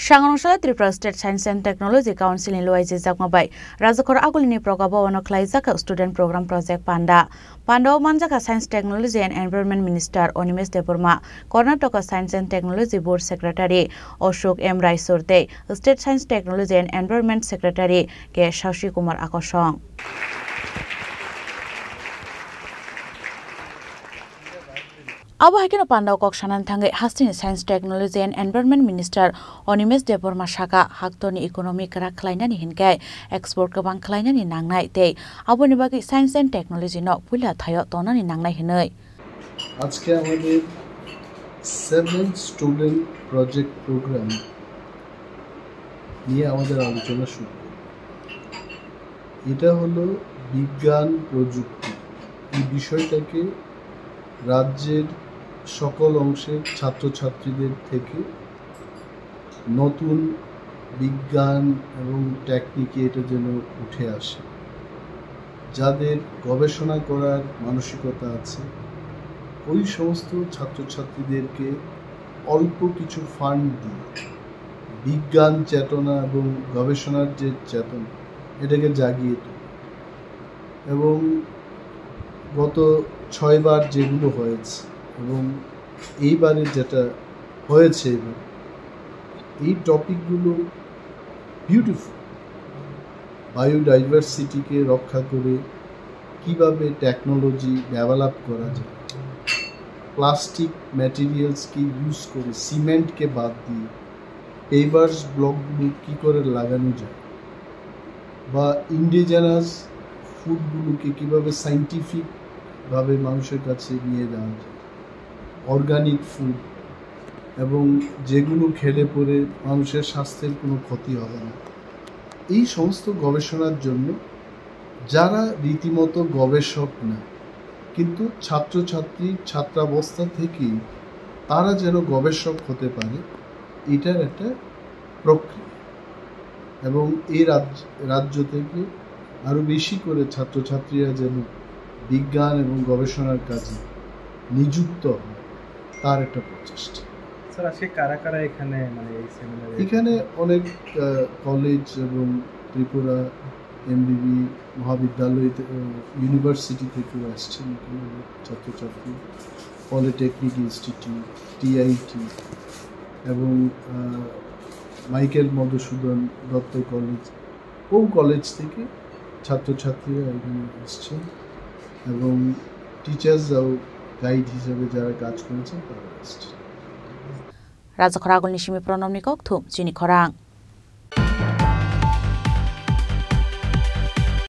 Shangonshal Tripura State Science and Technology Council in Loize Zakmabai, Razakor Agulini Progabo on Klaizaka Student Program Project Panda. Panda Manjaka Science Technology and Environment Minister Onimes Deburma, Karnataka Science and Technology Board Secretary Ashok M. Raisurte, State Science Technology and Environment Secretary K. Shashi Kumar Akoshong. Abo haikino Panda kok shanan thangai Hastini Science Technology and Environment Minister Onimes Deburma Shaka Haktoni Economic Kara Klainani hinkai export kabang Klainani nangnai tei abo ni bagi Science and Technology no pula thayo tonani nangnai hinai আজকে আমাদের 7 student project programme নিয়ে আমাদের আলোচনা শুরু এটা হলো বিজ্ঞান প্রযুক্তি এই বিষয়টাকে রাজ্যের সকল অংশের ছাত্রছাত্রীদের থেকে নতুন বিজ্ঞান এবং টেকনিকে এটা যেন উঠে আসে যাদের গবেষণা করার মানসিকতা আছে ওই সমস্ত ছাত্রছাত্রীদেরকে অল্প কিছু ফান্ড দিয়ে বিজ্ঞান চেতনা এবং গবেষণার যে চেতনা এটাকে জাগিয়ে তোলে এবং গত 6 বার যেগুলো হয়েছে এবং এইবারে যেটা হয়েছে এই টপিকগুলো বিউটিফুল বায়োডাইভার্সিটিকে রক্ষা করে কিভাবে টেকনোলজি ডেভেলপ করা যায় প্লাস্টিক ম্যাটেরিয়ালসকে ইউজ করে সিমেন্টকে বাদ দিয়ে পেভার্স ব্লকগুলো কী করে লাগানো যায় বা ইন্ডিজিনাস ফুডগুলোকে কীভাবে সাইন্টিফিকভাবে মানুষের কাছে নিয়ে যাওয়া যায় অর্গানিক ফুড এবং যেগুলো খেলে পরে মানুষের স্বাস্থ্যের কোনো ক্ষতি হবে না এই সমস্ত গবেষণার জন্য যারা রীতিমতো গবেষক না কিন্তু ছাত্রাবস্থা থেকেই তারা যেন গবেষক হতে পারে এটার একটা প্রক্রিয়া এবং এই রাজ্য থেকে আরও বেশি করে ছাত্রছাত্রীরা যেন বিজ্ঞান এবং গবেষণার কাজে নিযুক্ত হয় তার একটা প্রচেষ্টা স্যার আজকে কারা কারা এখানে মানে এই সেমিনারে এখানে অনেক কলেজ এবং ত্রিপুরা এমবিবি মহাবিদ্যালয় ইউনিভার্সিটি থেকেও আসছেন এখানে ছাত্রছাত্রী পলিটেকনিক ইনস্টিটিউট টিআইটি এবং Michael Madhusudan Dutta college college থেকে ছাত্রছাত্রীরা এখানে আসছেন এবং টিচার্সরাও গাইড হিসেবে যারা কাজ করেছেন তারা আসছেন Razakor Agulini Shimi Pronomnikok Thum Chini Khorang